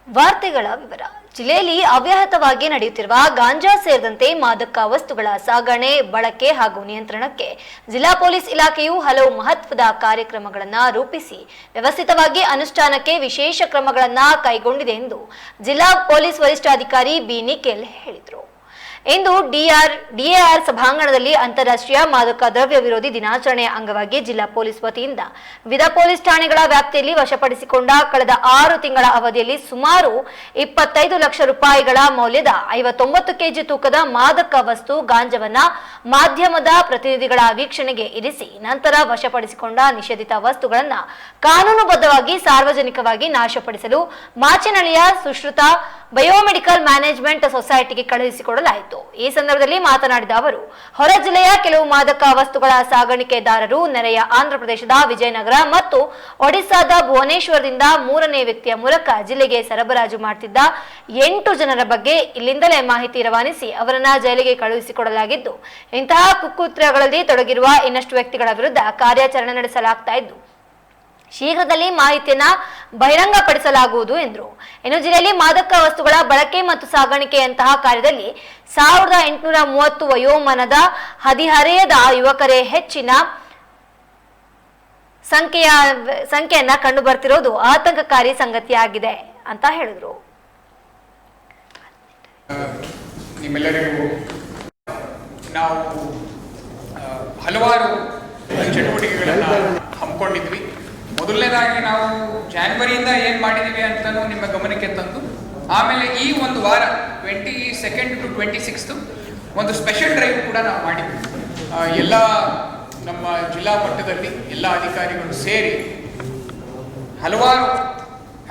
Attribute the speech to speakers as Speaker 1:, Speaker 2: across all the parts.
Speaker 1: ವಾರ್ತೆಗಳ ವಿವರ. ಜಿಲ್ಲೆಯಲ್ಲಿ ಅವ್ಯಾಹತವಾಗಿ ನಡೆಯುತ್ತಿರುವ ಗಾಂಜಾ ಸೇರಿದಂತೆ ಮಾದಕ ವಸ್ತುಗಳ ಸಾಗಣೆ, ಬಳಕೆ ಹಾಗೂ ನಿಯಂತ್ರಣಕ್ಕೆ ಜಿಲ್ಲಾ ಪೊಲೀಸ್ ಇಲಾಖೆಯು ಹಲವು ಮಹತ್ವದ ಕಾರ್ಯಕ್ರಮಗಳನ್ನು ರೂಪಿಸಿ ವ್ಯವಸ್ಥಿತವಾಗಿ ಅನುಷ್ಠಾನಕ್ಕೆ ವಿಶೇಷ ಕ್ರಮಗಳನ್ನು ಕೈಗೊಂಡಿದೆ ಎಂದು ಜಿಲ್ಲಾ ಪೊಲೀಸ್ ವರಿಷ್ಠಾಧಿಕಾರಿ ಬಿ ನಿಖಿಲ್ ಹೇಳಿದರು. ಇಂದು ಡಿಎಆರ್ ಸಭಾಂಗಣದಲ್ಲಿ ಅಂತಾರಾಷ್ಟ್ರೀಯ ಮಾದಕ ದ್ರವ್ಯ ವಿರೋಧಿ ದಿನಾಚರಣೆಯ ಅಂಗವಾಗಿ ಜಿಲ್ಲಾ ಪೊಲೀಸ್ ವತಿಯಿಂದ ವಿವಿಧ ಪೊಲೀಸ್ ಠಾಣೆಗಳ ವ್ಯಾಪ್ತಿಯಲ್ಲಿ ವಶಪಡಿಸಿಕೊಂಡ ಕಳೆದ 6 ತಿಂಗಳ ಅವಧಿಯಲ್ಲಿ ಸುಮಾರು 25 ಲಕ್ಷ ರೂಪಾಯಿಗಳ ಮೌಲ್ಯದ 59 ಕೆಜಿ ತೂಕದ ಮಾದಕ ವಸ್ತು ಗಾಂಜಾವನ್ನ ಮಾಧ್ಯಮದ ಪ್ರತಿನಿಧಿಗಳ ವೀಕ್ಷಣೆಗೆ ಇರಿಸಿ ನಂತರ ವಶಪಡಿಸಿಕೊಂಡ ನಿಷೇಧಿತ ವಸ್ತುಗಳನ್ನು ಕಾನೂನುಬದ್ಧವಾಗಿ ಸಾರ್ವಜನಿಕವಾಗಿ ನಾಶಪಡಿಸಲು ಮಾಚನಹಳ್ಳಿಯ ಸುಶ್ರುತ ಬಯೋಮೆಡಿಕಲ್ ಮ್ಯಾನೇಜ್ಮೆಂಟ್ ಸೊಸೈಟಿಗೆ ಕಳುಹಿಸಿಕೊಡಲಾಯಿತು. ಈ ಸಂದರ್ಭದಲ್ಲಿ ಮಾತನಾಡಿದ ಅವರು, ಹೊರ ಜಿಲ್ಲೆಯ ಕೆಲವು ಮಾದಕ ವಸ್ತುಗಳ ಸಾಗಾಣಿಕೆದಾರರು ನೆರೆಯ ಆಂಧ್ರಪ್ರದೇಶದ ವಿಜಯನಗರ ಮತ್ತು ಒಡಿಶಾದ ಭುವನೇಶ್ವರದಿಂದ 3ನೇ ವ್ಯಕ್ತಿಯ ಮೂಲಕ ಜಿಲ್ಲೆಗೆ ಸರಬರಾಜು ಮಾಡುತ್ತಿದ್ದ 8 ಜನರ ಬಗ್ಗೆ ಇಲ್ಲಿಂದಲೇ ಮಾಹಿತಿ ರವಾನಿಸಿ ಅವರನ್ನ ಜೈಲಿಗೆ ಕಳುಹಿಸಿಕೊಡಲಾಗಿದ್ದು, ಇಂತಹ ಕುಕೃತ್ಯಗಳಲ್ಲಿ ತೊಡಗಿರುವ ಇನ್ನಷ್ಟು ವ್ಯಕ್ತಿಗಳ ವಿರುದ್ಧ ಕಾರ್ಯಾಚರಣೆ ನಡೆಸಲಾಗ್ತಾ ಇದ್ದು ಶೀಘ್ರದಲ್ಲಿ ಮಾಹಿತಿಯನ್ನ ಬಹಿರಂಗಪಡಿಸಲಾಗುವುದು ಎಂದರು. ಇನ್ನು ಜಿಲ್ಲೆಯಲ್ಲಿ ಮಾದಕ ವಸ್ತುಗಳ ಬಳಕೆ ಮತ್ತು ಸಾಗಾಣಿಕೆಯಂತಹ ಕಾರ್ಯದಲ್ಲಿ 1830 ವಯೋಮಾನದ ಹದಿಹರೆಯದ ಯುವಕರೇ ಹೆಚ್ಚಿನ ಸಂಖ್ಯೆಯನ್ನ ಕಂಡು ಬರ್ತಿರೋದು ಆತಂಕಕಾರಿ ಸಂಗತಿಯಾಗಿದೆ ಅಂತ ಹೇಳಿದ್ರು.
Speaker 2: ನಿಮ್ಮೆಲ್ಲರಿಗೂ ನಾವು ಹಲವಾರು ಚಟುವಟಿಕೆಗಳನ್ನ ಹಮ್ಮಿಕೊಂಡಿದ್ವಿ. ಮೊದಲನೇದಾಗಿ ನಾವು ಜಾನ್ವರಿಯಿಂದ ಏನು ಮಾಡಿದ್ದೀವಿ ಅಂತಲೂ ನಿಮ್ಮ ಗಮನಕ್ಕೆ ತಂದು, ಆಮೇಲೆ ಈ ಒಂದು ವಾರ 22nd to 26th ಒಂದು ಸ್ಪೆಷಲ್ ಡ್ರೈವ್ ಕೂಡ ನಾವು ಮಾಡಿದ್ವಿ. ಎಲ್ಲ ನಮ್ಮ ಜಿಲ್ಲಾ ಮಟ್ಟದಲ್ಲಿ ಎಲ್ಲ ಅಧಿಕಾರಿಗಳು ಸೇರಿ ಹಲವಾರು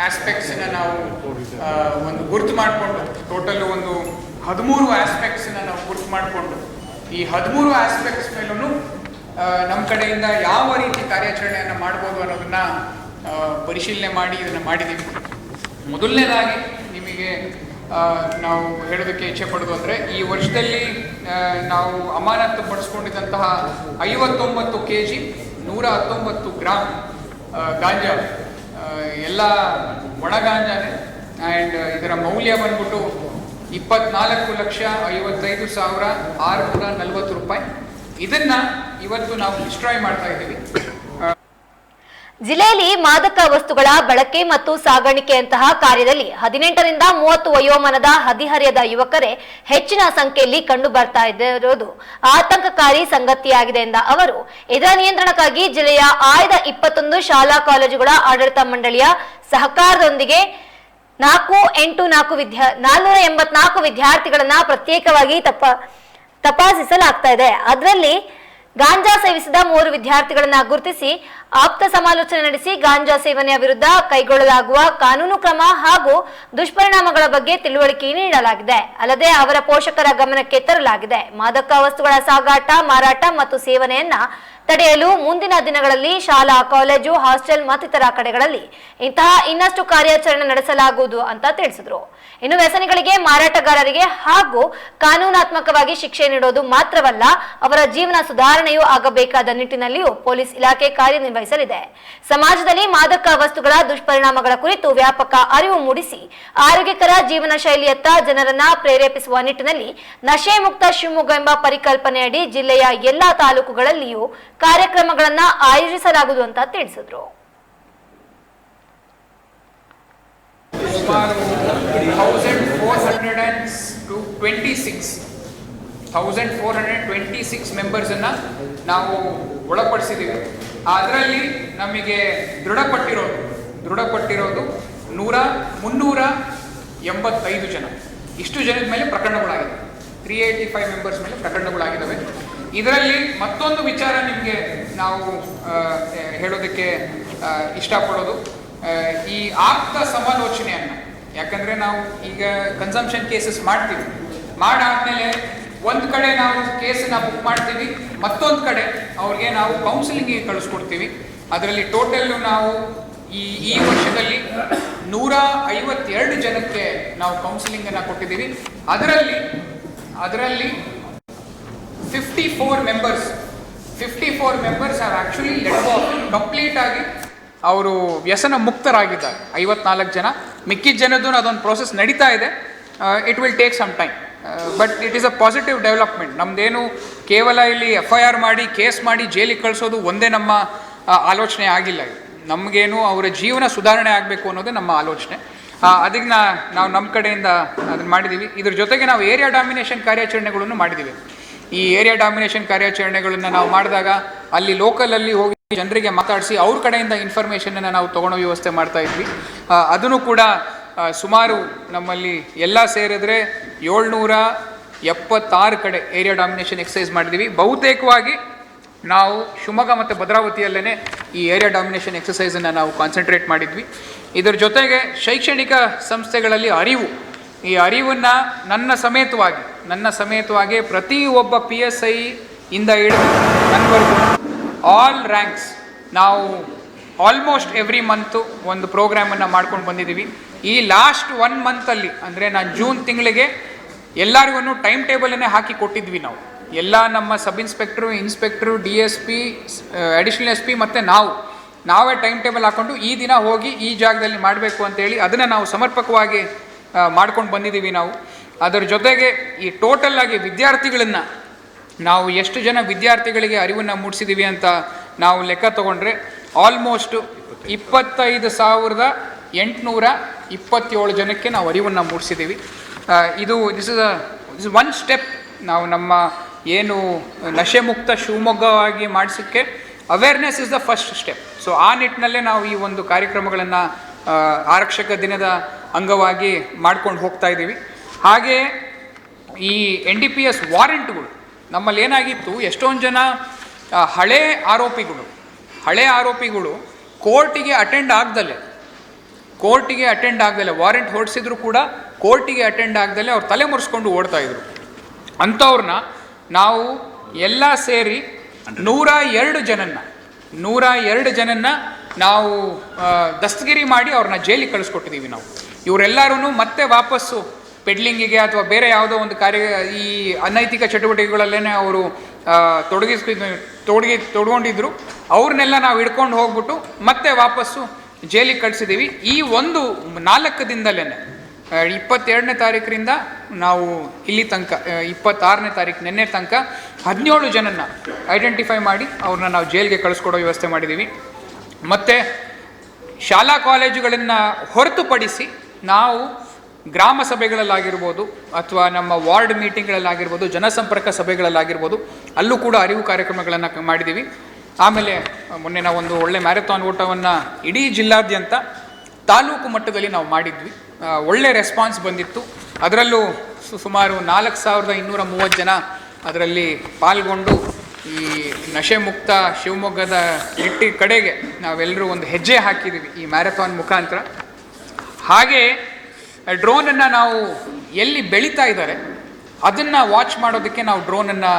Speaker 2: ಆಸ್ಪೆಕ್ಟ್ಸನ್ನ ನಾವು ಒಂದು ಗುರುತು ಮಾಡಿಕೊಂಡು, ಟೋಟಲ್ ಒಂದು 13 ಆಸ್ಪೆಕ್ಟ್ಸನ್ನ ನಾವು ಗುರುತು ಮಾಡಿಕೊಂಡು ಈ 13 ಆಸ್ಪೆಕ್ಟ್ಸ್ ಮೇಲೂ ನಮ್ಮ ಕಡೆಯಿಂದ ಯಾವ ರೀತಿ ಕಾರ್ಯಾಚರಣೆಯನ್ನು ಮಾಡ್ಬೋದು ಅನ್ನೋದನ್ನ ಪರಿಶೀಲನೆ ಮಾಡಿ ಇದನ್ನು ಮಾಡಿದ್ದೀವಿ. ಮೊದಲನೇದಾಗಿ ನಿಮಗೆ ನಾವು ಹೇಳೋದಕ್ಕೆ ಇಚ್ಛೆ ಪಡೋದು ಅಂದರೆ, ಈ ವರ್ಷದಲ್ಲಿ ನಾವು ಅಮಾನತು ಪಡಿಸ್ಕೊಂಡಿದ್ದಂತಹ 59 kg 119 ಗ್ರಾಮ್ ಗಾಂಜಾ ಎಲ್ಲ ಒಣ ಗಾಂಜಾನೆ. ಆ್ಯಂಡ್ ಇದರ ಮೌಲ್ಯ ಬಂದ್ಬಿಟ್ಟು 24,55,640 ರೂಪಾಯಿ. ಇದನ್ನ ಇವತ್ತು ನಾವು ಡಿಸ್ಟ್ರಾಯ್ ಮಾಡ್ತಾ ಇದ್ದೀವಿ.
Speaker 1: ಜಿಲ್ಲೆಯಲ್ಲಿ ಮಾದಕ ವಸ್ತುಗಳ ಬಳಕೆ ಮತ್ತು ಸಾಗಾಣಿಕೆಯಂತಹ ಕಾರ್ಯದಲ್ಲಿ 18ರಿಂದ 30 ವಯೋಮಾನದ ಹದಿಹರೆಯದ ಯುವಕರೇ ಹೆಚ್ಚಿನ ಸಂಖ್ಯೆಯಲ್ಲಿ ಕಂಡು ಬರ್ತಾ ಇರೋದು ಆತಂಕಕಾರಿ ಸಂಗತಿಯಾಗಿದೆ ಎಂದ ಅವರು, ಇದರ ನಿಯಂತ್ರಣಕ್ಕಾಗಿ ಜಿಲ್ಲೆಯ ಆಯ್ದ 21 ಶಾಲಾ ಕಾಲೇಜುಗಳ ಆಡಳಿತ ಮಂಡಳಿಯ ಸಹಕಾರದೊಂದಿಗೆ 484 ವಿದ್ಯಾರ್ಥಿಗಳನ್ನ ಪ್ರತ್ಯೇಕವಾಗಿ ತಪಾಸಿಸಲಾಗ್ತಾ ಇದೆ. ಅದರಲ್ಲಿ ಗಾಂಜಾ ಸೇವಿಸಿದ 3 ವಿದ್ಯಾರ್ಥಿಗಳನ್ನ ಗುರುತಿಸಿ ಆಪ್ತ ಸಮಾಲೋಚನೆ ನಡೆಸಿ ಗಾಂಜಾ ಸೇವನೆಯ ವಿರುದ್ಧ ಕೈಗೊಳ್ಳಲಾಗುವ ಕಾನೂನು ಕ್ರಮ ಹಾಗೂ ದುಷ್ಪರಿಣಾಮಗಳ ಬಗ್ಗೆ ತಿಳುವಳಿಕೆ ನೀಡಲಾಗಿದೆ. ಅಲ್ಲದೆ ಅವರ ಪೋಷಕರ ಗಮನಕ್ಕೆ ತರಲಾಗಿದೆ. ಮಾದಕ ವಸ್ತುಗಳ ಸಾಗಾಟ, ಮಾರಾಟ ಮತ್ತು ಸೇವನೆಯನ್ನ ತಡೆಯಲು ಮುಂದಿನ ದಿನಗಳಲ್ಲಿ ಶಾಲಾ, ಕಾಲೇಜು, ಹಾಸ್ಟೆಲ್ ಮತ್ತಿತರ ಕಡೆಗಳಲ್ಲಿ ಇಂತಹ ಇನ್ನಷ್ಟು ಕಾರ್ಯಾಚರಣೆ ನಡೆಸಲಾಗುವುದು ಅಂತ ತಿಳಿಸಿದ್ರು. ಇನ್ನು ವ್ಯಸನಿಗಳಿಗೆ, ಮಾರಾಟಗಾರರಿಗೆ ಹಾಗೂ ಕಾನೂನಾತ್ಮಕವಾಗಿ ಶಿಕ್ಷೆ ನೀಡೋದು ಮಾತ್ರವಲ್ಲ, ಅವರ ಜೀವನ ಸುಧಾರಣೆಯೂ ಆಗಬೇಕಾದ ನಿಟ್ಟಿನಲ್ಲಿಯೂ ಪೊಲೀಸ್ ಇಲಾಖೆ ಕಾರ್ಯನಿರ್ವಹಿಸಲಿದೆ. ಸಮಾಜದಲ್ಲಿ ಮಾದಕ ವಸ್ತುಗಳ ದುಷ್ಪರಿಣಾಮಗಳ ಕುರಿತು ವ್ಯಾಪಕ ಅರಿವು ಮೂಡಿಸಿ ಆರೋಗ್ಯಕರ ಜೀವನ ಶೈಲಿಯತ್ತ ಜನರನ್ನ ಪ್ರೇರೇಪಿಸುವ ನಿಟ್ಟಿನಲ್ಲಿ ನಶೆ ಮುಕ್ತ ಶಿವಮೊಗ್ಗ ಎಂಬ ಪರಿಕಲ್ಪನೆಯಡಿ ಜಿಲ್ಲೆಯ ಎಲ್ಲಾ ತಾಲೂಕುಗಳಲ್ಲಿಯೂ ಕಾರ್ಯಕ್ರಮಗಳನ್ನ ಆಯೋಜಿಸಲಾಗುವುದು ಅಂತ ತಿಳಿಸಿದ್ರು.
Speaker 2: ಸುಮಾರು 1426 ಮೆಂಬರ್ಸ್ ಅನ್ನ ನಾವು ಒಳಪಡಿಸಿದ್ದೀವಿ. ಅದರಲ್ಲಿ ನಮಗೆ ದೃಢಪಟ್ಟಿರೋದು 385 ಜನ. ಇಷ್ಟು ಜನದ ಮೇಲೆ ಪ್ರಕರಣಗಳಾಗಿದೆ. 385 ಮೆಂಬರ್ಸ್ ಮೇಲೆ ಪ್ರಕರಣಗಳಾಗಿದ್ದಾವೆ. ಇದರಲ್ಲಿ ಮತ್ತೊಂದು ವಿಚಾರ ನಿಮಗೆ ನಾವು ಹೇಳೋದಕ್ಕೆ ಇಷ್ಟಪಡೋದು, ಈ ಆಪ್ತ ಸಮಾಲೋಚನೆಯನ್ನು, ಯಾಕಂದರೆ ನಾವು ಈಗ ಕನ್ಸಂಪ್ಷನ್ ಕೇಸಸ್ ಮಾಡ್ತೀವಿ, ಮಾಡಾದ್ಮೇಲೆ ಒಂದು ಕಡೆ ನಾವು ಕೇಸನ್ನ ಬುಕ್ ಮಾಡ್ತೀವಿ, ಮತ್ತೊಂದು ಕಡೆ ಅವ್ರಿಗೆ ನಾವು ಕೌನ್ಸಿಲಿಂಗಿಗೆ ಕಳಿಸ್ಕೊಡ್ತೀವಿ. ಅದರಲ್ಲಿ ಟೋಟಲ್ಲು ನಾವು ಈ ವರ್ಷದಲ್ಲಿ 152 ಜನಕ್ಕೆ ನಾವು ಕೌನ್ಸಿಲಿಂಗನ್ನು ಕೊಟ್ಟಿದ್ದೀವಿ. ಅದರಲ್ಲಿ 54 members have actually let go complete ಆಗಿ ಅವರು ವ್ಯಸನ ಮುಕ್ತರಾಗಿದ್ದಾರೆ. 54 ಜನ ಮಿಕ್ಕಿದ ಜನದ್ದು ಅದೊಂದು ಪ್ರೋಸೆಸ್ ನಡೀತಾ ಇದೆ. It will take some time, but it is a positive development. ನಮ್ಮದೇನು ಕೇವಲ ಇಲ್ಲಿ FIR ಮಾಡಿ ಕೇಸ್ ಮಾಡಿ ಜೈಲಿಗೆ ಕಳಿಸೋದು ಒಂದೇ ನಮ್ಮ ಆಲೋಚನೆ ಆಗಿಲ್ಲ. ನಮಗೇನು ಅವರ ಜೀವನ ಸುಧಾರಣೆ ಆಗಬೇಕು ಅನ್ನೋದು ನಮ್ಮ ಆಲೋಚನೆ. ಅದಕ್ಕೆ ನಾವು ನಮ್ಮ ಕಡೆಯಿಂದ ಅದನ್ನು ಮಾಡಿದ್ದೀವಿ. ಇದ್ರ ಜೊತೆಗೆ ನಾವು ಏರಿಯಾ ಡಾಮಿನೇಷನ್ ಕಾರ್ಯಾಚರಣೆಗಳನ್ನು ಮಾಡಿದ್ದೀವಿ. ಈ ಏರಿಯಾ ಡಾಮಿನೇಷನ್ ಕಾರ್ಯಾಚರಣೆಗಳನ್ನು ನಾವು ಮಾಡಿದಾಗ ಅಲ್ಲಿ ಲೋಕಲಲ್ಲಿ ಹೋಗಿ ಜನರಿಗೆ ಮಾತಾಡಿಸಿ ಅವ್ರ ಕಡೆಯಿಂದ ಇನ್ಫಾರ್ಮೇಷನನ್ನು ನಾವು ತೊಗೊಳ್ಳೋ ವ್ಯವಸ್ಥೆ ಮಾಡ್ತಾ ಇದ್ವಿ. ಅದನ್ನು ಕೂಡ ಸುಮಾರು ನಮ್ಮಲ್ಲಿ ಎಲ್ಲ ಸೇರಿದ್ರೆ 776 ಕಡೆ ಏರಿಯಾ ಡಾಮಿನೇಷನ್ ಎಕ್ಸಸೈಸ್ ಮಾಡಿದ್ದೀವಿ. ಬಹುತೇಕವಾಗಿ ನಾವು ಶಿವಮೊಗ್ಗ ಮತ್ತು ಭದ್ರಾವತಿಯಲ್ಲೇ ಈ ಏರಿಯಾ ಡಾಮಿನೇಷನ್ ಎಕ್ಸಸೈಸನ್ನು ನಾವು ಕಾನ್ಸಂಟ್ರೇಟ್ ಮಾಡಿದ್ವಿ. ಇದರ ಜೊತೆಗೆ ಶೈಕ್ಷಣಿಕ ಸಂಸ್ಥೆಗಳಲ್ಲಿ ಈ ಅರಿವನ್ನು ನನ್ನ ಸಮೇತವಾಗಿ ಪ್ರತಿ ಒಬ್ಬ PSI ಇಂದ ಹಿಡಿದು ನನ್ನವರೆಗೂ ಆಲ್ ರ್ಯಾಂಕ್ಸ್ ನಾವು ಆಲ್ಮೋಸ್ಟ್ ಎವ್ರಿ ಮಂತು ಒಂದು ಪ್ರೋಗ್ರಾಮನ್ನು ಮಾಡ್ಕೊಂಡು ಬಂದಿದ್ದೀವಿ. ಈ ಲಾಸ್ಟ್ 1 ಮಂತಲ್ಲಿ ಅಂದರೆ ನಾನು ಜೂನ್ ತಿಂಗಳಿಗೆ ಎಲ್ಲರಿಗೂ ಟೈಮ್ ಟೇಬಲನ್ನೇ ಹಾಕಿ ಕೊಟ್ಟಿದ್ವಿ. ನಾವು ಎಲ್ಲ ನಮ್ಮ sub inspector, inspector, DSP, additional SP ಮತ್ತು ನಾವೇ ಟೈಮ್ ಟೇಬಲ್ ಹಾಕ್ಕೊಂಡು ಈ ದಿನ ಹೋಗಿ ಈ ಜಾಗದಲ್ಲಿ ಮಾಡಬೇಕು ಅಂತೇಳಿ ಅದನ್ನು ನಾವು ಸಮರ್ಪಕವಾಗಿ ಮಾಡ್ಕೊಂಡು ಬಂದಿದ್ದೀವಿ ನಾವು. ಅದರ ಜೊತೆಗೆ ಈ ಟೋಟಲ್ ಆಗಿ ವಿದ್ಯಾರ್ಥಿಗಳನ್ನು ನಾವು ಎಷ್ಟು ಜನ ವಿದ್ಯಾರ್ಥಿಗಳಿಗೆ ಅರಿವನ್ನು ಮೂಡಿಸಿದ್ದೀವಿ ಅಂತ ನಾವು ಲೆಕ್ಕ ತೊಗೊಂಡ್ರೆ ಆಲ್ಮೋಸ್ಟ್ 25,827 ಜನಕ್ಕೆ ನಾವು ಅರಿವನ್ನು ಮೂಡಿಸಿದ್ದೀವಿ. This is one step. ನಾವು ನಮ್ಮ ಏನು ನಶೆ ಮುಕ್ತ ಶಿವಮೊಗ್ಗವಾಗಿ ಮಾಡಿಸೋಕ್ಕೆ awareness is the first step. So ಆ ನಿಟ್ಟಿನಲ್ಲೇ ನಾವು ಈ ಒಂದು ಕಾರ್ಯಕ್ರಮಗಳನ್ನು ಆರಕ್ಷಕ ದಿನದ ಅಂಗವಾಗಿ ಮಾಡ್ಕೊಂಡು ಹೋಗ್ತಾ ಇದ್ದೀವಿ. ಹಾಗೆ ಈ NDPS ವಾರೆಂಟ್ಗಳು ನಮ್ಮಲ್ಲಿ ಏನಾಗಿತ್ತು, ಎಷ್ಟೊಂದು ಜನ ಹಳೆ ಆರೋಪಿಗಳು ಕೋರ್ಟಿಗೆ ಅಟೆಂಡ್ ಆಗ್ದಲೆ ವಾರೆಂಟ್ ಹೊರಡಿಸಿದ್ರು ಕೂಡ ಕೋರ್ಟಿಗೆ ಅಟೆಂಡ್ ಆಗ್ದಲೆ ಅವ್ರು ತಲೆ ಮುರಿಸ್ಕೊಂಡು ಓಡ್ತಾಯಿದ್ರು. ಅಂಥವ್ರನ್ನ ನಾವು ಎಲ್ಲ ಸೇರಿ 102 ಜನನ್ನ ನಾವು ದಸ್ತಗಿರಿ ಮಾಡಿ ಅವ್ರನ್ನ ಜೈಲಿಗೆ ಕಳಿಸ್ಕೊಟ್ಟಿದ್ದೀವಿ. ನಾವು ಇವರೆಲ್ಲರೂ ಮತ್ತೆ ವಾಪಸ್ಸು ಪೆಡ್ಲಿಂಗಿಗೆ ಅಥವಾ ಬೇರೆ ಯಾವುದೋ ಒಂದು ಈ ಅನೈತಿಕ ಚಟುವಟಿಕೆಗಳಲ್ಲೇ ಅವರು ತೊಡ್ಕೊಂಡಿದ್ರು. ಅವ್ರನ್ನೆಲ್ಲ ನಾವು ಹಿಡ್ಕೊಂಡು ಹೋಗ್ಬಿಟ್ಟು ಮತ್ತೆ ವಾಪಸ್ಸು ಜೈಲಿಗೆ ಕಳಿಸಿದ್ದೀವಿ. ಈ ಒಂದು 4 ದಿನದಲ್ಲೇ 22ನೇ ತಾರೀಕರಿಂದ ನಾವು ಇಲ್ಲಿ ತನಕ 26ನೇ ತಾರೀಕು ನಿನ್ನೆ ತನಕ 17 ಜನನ್ನ ಐಡೆಂಟಿಫೈ ಮಾಡಿ ಅವ್ರನ್ನ ನಾವು ಜೈಲಿಗೆ ಕಳಿಸ್ಕೊಡೋ ವ್ಯವಸ್ಥೆ ಮಾಡಿದ್ದೀವಿ. ಮತ್ತು ಶಾಲಾ ಕಾಲೇಜುಗಳನ್ನು ಹೊರತುಪಡಿಸಿ ನಾವು ಗ್ರಾಮ ಸಭೆಗಳಲ್ಲಾಗಿರ್ಬೋದು ಅಥವಾ ನಮ್ಮ ವಾರ್ಡ್ ಮೀಟಿಂಗ್ಗಳಲ್ಲಾಗಿರ್ಬೋದು, ಜನಸಂಪರ್ಕ ಸಭೆಗಳಲ್ಲಾಗಿರ್ಬೋದು, ಅಲ್ಲೂ ಕೂಡ ಅರಿವು ಕಾರ್ಯಕ್ರಮಗಳನ್ನು ಮಾಡಿದ್ದೀವಿ. ಆಮೇಲೆ ಮೊನ್ನೆ ನಾವು ಒಂದು ಒಳ್ಳೆ ಮ್ಯಾರಥಾನ್ ಓಟವನ್ನು ಇಡೀ ಜಿಲ್ಲಾದ್ಯಂತ ತಾಲೂಕು ಮಟ್ಟದಲ್ಲಿ ನಾವು ಮಾಡಿದ್ವಿ. ಒಳ್ಳೆ ರೆಸ್ಪಾನ್ಸ್ ಬಂದಿತ್ತು. ಅದರಲ್ಲೂ ಸುಮಾರು 4,230 ಜನ ಅದರಲ್ಲಿ ಪಾಲ್ಗೊಂಡು ಈ ನಶೆ ಮುಕ್ತ ಶಿವಮೊಗ್ಗದ ಕಡೆಗೆ ನಾವೆಲ್ಲರೂ ಒಂದು ಹೆಜ್ಜೆ ಹಾಕಿದ್ದೀವಿ ಈ ಮ್ಯಾರಥಾನ್ ಮುಖಾಂತರ. ಹಾಗೆ ಡ್ರೋನನ್ನು ನಾವು ಎಲ್ಲಿ ಬೆಳೀತಾ ಇದ್ದಾರೆ ಅದನ್ನು ವಾಚ್ ಮಾಡೋದಕ್ಕೆ ನಾವು ಡ್ರೋನನ್ನು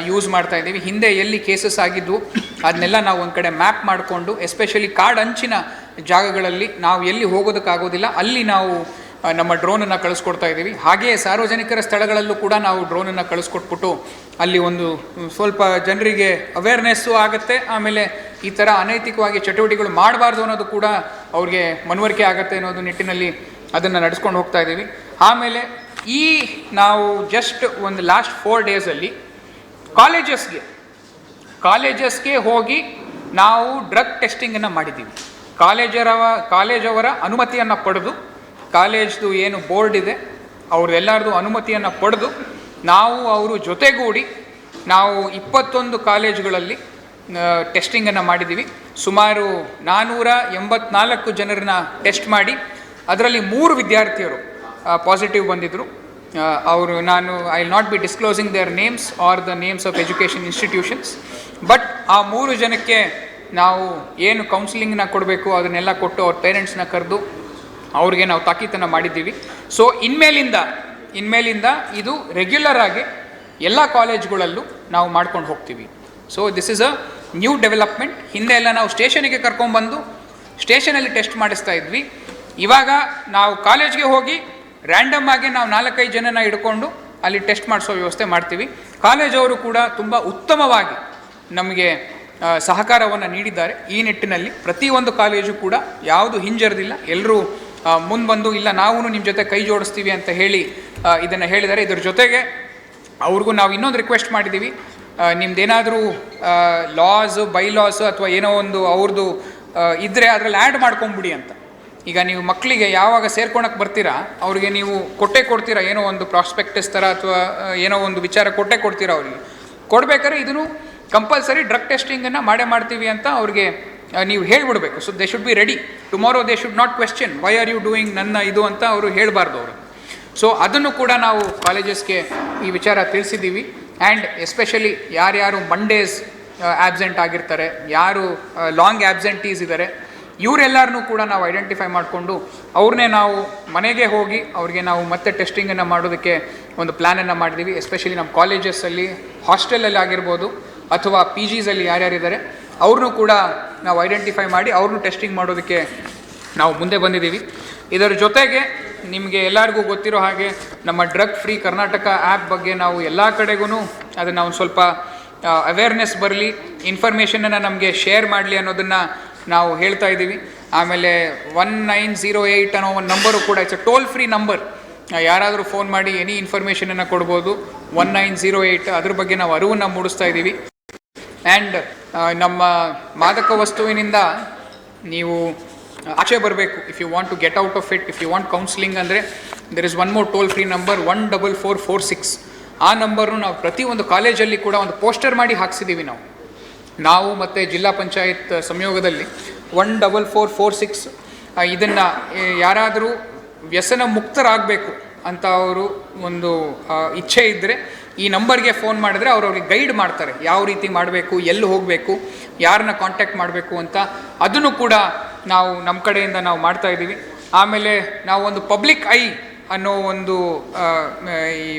Speaker 2: ಯೂಸ್ ಮಾಡ್ತಾ ಇದ್ದೀವಿ. ಹಿಂದೆ ಎಲ್ಲಿ ಕೇಸಸ್ ಆಗಿದ್ವು ಅದನ್ನೆಲ್ಲ ನಾವು ಒಂದು ಕಡೆ ಮ್ಯಾಪ್ ಮಾಡಿಕೊಂಡು, ಎಸ್ಪೆಷಲಿ ಕಾಡು ಅಂಚಿನ ಜಾಗಗಳಲ್ಲಿ ನಾವು ಎಲ್ಲಿ ಹೋಗೋದಕ್ಕಾಗೋದಿಲ್ಲ ಅಲ್ಲಿ ನಾವು ನಮ್ಮ ಡ್ರೋನನ್ನು ಕಳಿಸ್ಕೊಡ್ತಾ ಇದ್ದೀವಿ. ಹಾಗೆಯೇ ಸಾರ್ವಜನಿಕರ ಸ್ಥಳಗಳಲ್ಲೂ ಕೂಡ ನಾವು ಡ್ರೋನನ್ನು ಕಳಿಸ್ಕೊಟ್ಬಿಟ್ಟು ಅಲ್ಲಿ ಒಂದು ಸ್ವಲ್ಪ ಜನರಿಗೆ ಅವೇರ್ನೆಸ್ಸು ಆಗುತ್ತೆ. ಆಮೇಲೆ ಈ ಥರ ಅನೈತಿಕವಾಗಿ ಚಟುವಟಿಕೆಗಳು ಮಾಡಬಾರ್ದು ಅನ್ನೋದು ಕೂಡ ಅವ್ರಿಗೆ ಮನವರಿಕೆ ಆಗುತ್ತೆ ಅನ್ನೋದು ನಿಟ್ಟಿನಲ್ಲಿ ಅದನ್ನು ನಡೆಸ್ಕೊಂಡು ಹೋಗ್ತಾ ಇದ್ದೀವಿ. ಆಮೇಲೆ ನಾವು ಜಸ್ಟ್ ಒಂದು ಲಾಸ್ಟ್ 4 ಡೇಸಲ್ಲಿ ಕಾಲೇಜಸ್ಗೆ ಹೋಗಿ ನಾವು ಡ್ರಗ್ ಟೆಸ್ಟಿಂಗನ್ನು ಮಾಡಿದ್ದೀವಿ. ಕಾಲೇಜವರ ಅನುಮತಿಯನ್ನು ಪಡೆದು, ಕಾಲೇಜ್ದು ಏನು ಬೋರ್ಡ್ ಇದೆ ಅವ್ರದ್ದೆಲ್ಲರದು ಅನುಮತಿಯನ್ನು ಪಡೆದು ಅವರು ಜೊತೆಗೂಡಿ ನಾವು 21 ಕಾಲೇಜುಗಳಲ್ಲಿ ಟೆಸ್ಟಿಂಗನ್ನು ಮಾಡಿದ್ದೀವಿ. ಸುಮಾರು 484 ಜನರನ್ನ ಟೆಸ್ಟ್ ಮಾಡಿ ಅದರಲ್ಲಿ 3 ವಿದ್ಯಾರ್ಥಿಯರು ಪಾಸಿಟಿವ್ ಬಂದಿದ್ದರು. I will not be disclosing their names or the names of education institutions, but ಆ 3 ಜನಕ್ಕೆ ನಾವು ಏನು ಕೌನ್ಸಿಲಿಂಗ್ನ ಕೊಡಬೇಕು ಅದನ್ನೆಲ್ಲ ಕೊಟ್ಟು ಅವ್ರ ಪೇರೆಂಟ್ಸ್ನ ಕರೆದು ಅವ್ರಿಗೆ ನಾವು ತಾಕೀತನ್ನು ಮಾಡಿದ್ದೀವಿ. ಸೊ ಇನ್ಮೇಲಿಂದ ಇದು ರೆಗ್ಯುಲರ್ ಆಗಿ ಎಲ್ಲ ಕಾಲೇಜ್ಗಳಲ್ಲೂ ನಾವು ಮಾಡ್ಕೊಂಡು ಹೋಗ್ತೀವಿ. So this is a new development. ಹಿಂದೆ ಎಲ್ಲ ನಾವು ಸ್ಟೇಷನಿಗೆ ಕರ್ಕೊಂಡ್ಬಂದು ಸ್ಟೇಷನಲ್ಲಿ ಟೆಸ್ಟ್ ಮಾಡಿಸ್ತಾ ಇದ್ವಿ. ಇವಾಗ ನಾವು ಕಾಲೇಜ್ಗೆ ಹೋಗಿ ರ್ಯಾಂಡಮ್ ಆಗಿ ನಾವು 4-5 ಜನನ ಹಿಡ್ಕೊಂಡು ಅಲ್ಲಿ ಟೆಸ್ಟ್ ಮಾಡಿಸೋ ವ್ಯವಸ್ಥೆ ಮಾಡ್ತೀವಿ. ಕಾಲೇಜವರು ಕೂಡ ತುಂಬ ಉತ್ತಮವಾಗಿ ನಮಗೆ ಸಹಕಾರವನ್ನು ನೀಡಿದ್ದಾರೆ. ಈ ನಿಟ್ಟಿನಲ್ಲಿ ಪ್ರತಿಯೊಂದು ಕಾಲೇಜು ಕೂಡ ಯಾವುದು ಹಿಂಜರಿದಿಲ್ಲ, ಎಲ್ಲರೂ ಮುಂದೆ ಬಂದು ಇಲ್ಲ ನಾವು ನಿಮ್ಮ ಜೊತೆ ಕೈ ಜೋಡಿಸ್ತೀವಿ ಅಂತ ಹೇಳಿ ಇದನ್ನು ಹೇಳಿದ್ದಾರೆ. ಇದ್ರ ಜೊತೆಗೆ ಅವ್ರಿಗೂ ನಾವು ಇನ್ನೊಂದು ರಿಕ್ವೆಸ್ಟ್ ಮಾಡಿದ್ದೀವಿ, ನಿಮ್ದೇನಾದರೂ ಲಾಸ್ ಬೈಲಾಸ್ ಅಥವಾ ಏನೋ ಒಂದು ಅವ್ರದ್ದು ಇದ್ದರೆ ಅದರಲ್ಲಿ ಆ್ಯಡ್ ಮಾಡ್ಕೊಂಬಿಡಿ ಅಂತ. ಈಗ ನೀವು ಮಕ್ಕಳಿಗೆ ಯಾವಾಗ ಸೇರ್ಕೊಳಕ್ಕೆ ಬರ್ತೀರಾ ಅವ್ರಿಗೆ ನೀವು ಕೊಡ್ತೀರಾ, ಏನೋ ಒಂದು ಪ್ರಾಸ್ಪೆಕ್ಟಸ್ ಥರ ಅಥವಾ ಏನೋ ಒಂದು ವಿಚಾರ ಕೊಡ್ತೀರಾ ಅವ್ರಿಗೆ. ಕೊಡ್ಬೇಕಾದ್ರೆ ಇದನ್ನು ಕಂಪಲ್ಸರಿ ಡ್ರಗ್ ಟೆಸ್ಟಿಂಗನ್ನು ಮಾಡ್ತೀವಿ ಅಂತ ಅವ್ರಿಗೆ ನೀವು ಹೇಳ್ಬಿಡ್ಬೇಕು. So they should be ready. Tomorrow they should not question why are you doing ನನ್ನ ಇದು ಅಂತ ಅವರು ಹೇಳಬಾರ್ದು ಅವರು. ಸೊ ಅದನ್ನು ಕೂಡ ನಾವು ಕಾಲೇಜಸ್ಗೆ ಈ ವಿಚಾರ ತಿಳಿಸಿದ್ದೀವಿ. ಆ್ಯಂಡ್ ಎಸ್ಪೆಷಲಿ ಯಾರ್ಯಾರು ಮಂಡೇಸ್ ಆಬ್ಸೆಂಟ್ ಆಗಿರ್ತಾರೆ, ಯಾರು ಲಾಂಗ್ ಆಬ್ಸೆಂಟೀಸ್ ಇದ್ದಾರೆ, ಇವರೆಲ್ಲರನ್ನೂ ಕೂಡ ನಾವು ಐಡೆಂಟಿಫೈ ಮಾಡಿಕೊಂಡು ಅವ್ರನ್ನೇ ನಾವು ಮನೆಗೆ ಹೋಗಿ ಅವ್ರಿಗೆ ನಾವು ಮತ್ತೆ ಟೆಸ್ಟಿಂಗನ್ನು ಮಾಡೋದಕ್ಕೆ ಒಂದು ಪ್ಲ್ಯಾನನ್ನು ಮಾಡಿದ್ದೀವಿ. ಎಸ್ಪೆಷಲಿ ನಮ್ಮ ಕಾಲೇಜಸ್ಸಲ್ಲಿ ಹಾಸ್ಟೆಲಲ್ಲಿ ಆಗಿರ್ಬೋದು ಅಥವಾ ಪಿ ಜಿಸಲ್ಲಿ ಯಾರ್ಯಾರಿದ್ದಾರೆ ಅವ್ರನ್ನೂ ಕೂಡ ನಾವು ಐಡೆಂಟಿಫೈ ಮಾಡಿ ಅವ್ರನ್ನೂ ಟೆಸ್ಟಿಂಗ್ ಮಾಡೋದಕ್ಕೆ ನಾವು ಮುಂದೆ ಬಂದಿದ್ದೀವಿ. ಇದರ ಜೊತೆಗೆ ನಿಮಗೆ ಎಲ್ಲರಿಗೂ ಗೊತ್ತಿರೋ ಹಾಗೆ ನಮ್ಮ ಡ್ರಗ್ ಫ್ರೀ ಕರ್ನಾಟಕ ಆ್ಯಪ್ ಬಗ್ಗೆ ನಾವು ಎಲ್ಲ ಕಡೆಗೂ ಅದನ್ನು ಒಂದು ಸ್ವಲ್ಪ ಅವೇರ್ನೆಸ್ ಬರಲಿ, ಇನ್ಫಾರ್ಮೇಷನನ್ನು ನಮಗೆ ಶೇರ್ ಮಾಡಲಿ ಅನ್ನೋದನ್ನು ನಾವು ಹೇಳ್ತಾ ಇದ್ದೀವಿ. ಆಮೇಲೆ 1908 ಅನ್ನೋ ಒಂದು ನಂಬರು ಕೂಡ it's a toll free number. ಯಾರಾದರೂ ಫೋನ್ ಮಾಡಿ ಎನಿ ಇನ್ಫಾರ್ಮೇಷನನ್ನು ಕೊಡ್ಬೋದು. 1908 ಅದ್ರ ಬಗ್ಗೆ ನಾವು ಅರಿವನ್ನು ಮೂಡಿಸ್ತಾ ಇದ್ದೀವಿ. ಆ್ಯಂಡ್ ನಮ್ಮ ಮಾದಕ ವಸ್ತುವಿನಿಂದ ನೀವು ಆಚೆ ಬರಬೇಕು, if you want to get out of it, if you want counselling ಅಂದರೆ there is one more toll free number 14446. ಆ ನಂಬರ್ನು ನಾವು ಪ್ರತಿಯೊಂದು ಕಾಲೇಜಲ್ಲಿ ಕೂಡ ಒಂದು ಪೋಸ್ಟರ್ ಮಾಡಿ ಹಾಕ್ಸಿದ್ದೀವಿ. ನಾವು ಮತ್ತು ಜಿಲ್ಲಾ ಪಂಚಾಯತ್ ಸಂಯೋಗದಲ್ಲಿ 14446 ಇದನ್ನು ಯಾರಾದರೂ ವ್ಯಸನ ಮುಕ್ತರಾಗಬೇಕು ಅಂತ ಅವರು ಒಂದು ಇಚ್ಛೆ ಇದ್ದರೆ ಈ ನಂಬರ್ಗೆ ಫೋನ್ ಮಾಡಿದ್ರೆ ಅವ್ರಿಗೆ ಗೈಡ್ ಮಾಡ್ತಾರೆ, ಯಾವ ರೀತಿ ಮಾಡಬೇಕು, ಎಲ್ಲಿ ಹೋಗಬೇಕು, ಯಾರನ್ನ ಕಾಂಟ್ಯಾಕ್ಟ್ ಮಾಡಬೇಕು ಅಂತ. ಅದನ್ನು ಕೂಡ ನಾವು ನಮ್ಮ ಕಡೆಯಿಂದ ನಾವು ಮಾಡ್ತಾ ಇದ್ದೀವಿ. ಆಮೇಲೆ ನಾವು ಒಂದು ಪಬ್ಲಿಕ್ ಐ ಅನ್ನೋ ಒಂದು ಈ